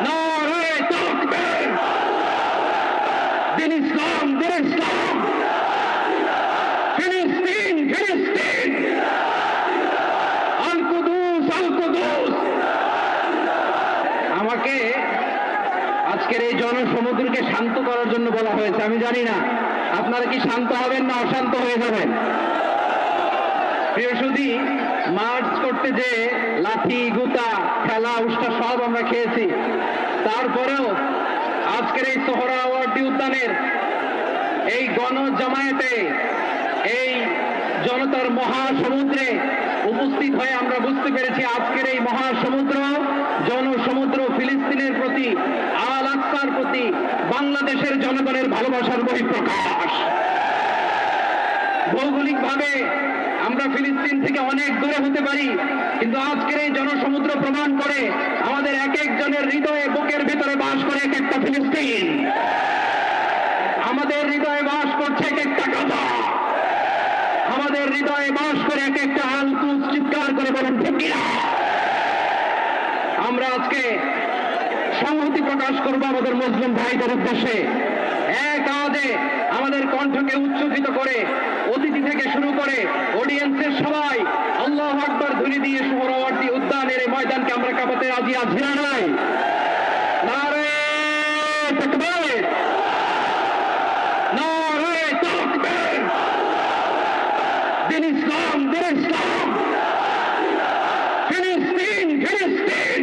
নারায়ে তাকবীর, দিন ইসলাম, দিন ইসলাম, ফিলিস্তিন, ফিলিস্তিন, আল কুদুস, আল কুদুস। আমাকে আজকের এই জনসমুদ্রকে শান্ত করার জন্য বলা হয়েছে। আমি জানি না আপনারা কি শান্ত হবেন না অশান্ত হয়ে যাবেন। প্রিয় সুধী, মার্চ করতে যে লাঠি, গুতা, খেলা, উষ্টা সব আমরা খেয়েছি, তারপরেও আজকের এই সোহরাওয়ার্দী উদ্যানের এই গণজামায়াতে, এই জনতার মহাসমুদ্রে উপস্থিত হয়ে আমরা বুঝতে পেরেছি আজকের এই মহাসমুদ্র, জনসমুদ্র ফিলিস্তিনের প্রতি, আল আকসার প্রতি বাংলাদেশের জনগণের ভালোবাসার বহিঃপ্রকাশ। ভৌগোলিকভাবে আমরা ফিলিস্তিন থেকে অনেক দূরে হতে পারি, কিন্তু আজকের এই জনসমুদ্র প্রমাণ করে আমাদের এক একজনের হৃদয়ে, বুকের ভিতরে বাস করে এক একটা ফিলিস্তিন। আমাদের হৃদয়ে বাস করছে এক একটা গাজা, আমাদের হৃদয়ে বাস করে এক একটা আল কুদস। চিৎকার করে বলেন ঠিক কিনা? আমরা আজকে সংহতি প্রকাশ করব আমাদের মুসলিম ভাইদের উদ্দেশ্যে। এক আওয়াজে আমাদের কণ্ঠকে উচ্চকিত করে অতিথি থেকে শুরু করে অডিয়েন্সের সবাই আল্লাহু আকবার ধ্বনি দিয়ে সোহরাওয়ার্দী উদ্যানের এই ময়দানকে আমরা কাঁপাতে রাজি আছি না নাই? নারায়ে তাকবীর, নারায়ে তাকবীর, দিন ইসলাম, দিন ইসলাম, ফিলিস্তিন, ফিলিস্তিন,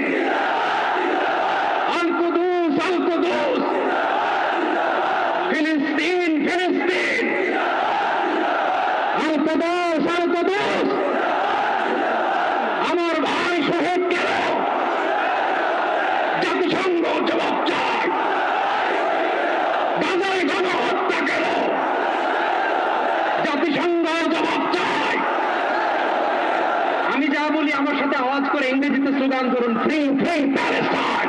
আল কুদুস, আল কুদুস, ফিলিস্তিন, ফিলিস্তিন, আল কুদুস, আল কুদুস। আমার ভাই শহীদ গেল, জাতিসংঘ জবাব চায়। গাজায় গণহত্যা গেল, জাতিসংঘ জবাব চায়। আমি যা বলি আমার সাথে আওয়াজ করে ইংরেজিতে স্লোগান করুন, free free Palestine,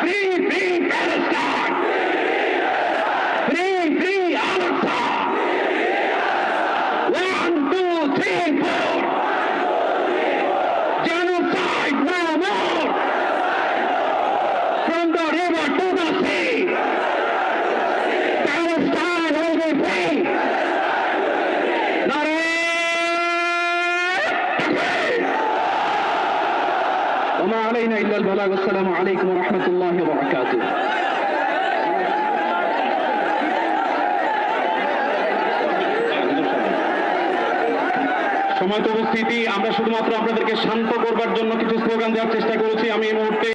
free free Palestine, free free Al Aqsa. 1 2 3 4, genocide no more, from the river to the sea, Palestine will be free. নারায়ে তাকবীর, ওয়া মা আলাইনা ইল্লা আল বালাগ। আসসালামু আলাইকুম ওয়া রাহমাতুল্লাহি ওয়া বারাকাতুহু। সময় উপস্থিতি, আমরা শুধুমাত্র আপনাদেরকে শান্ত করবার জন্য কিছু স্লোগান দেওয়ার চেষ্টা করেছি। আমি এই মুহূর্তে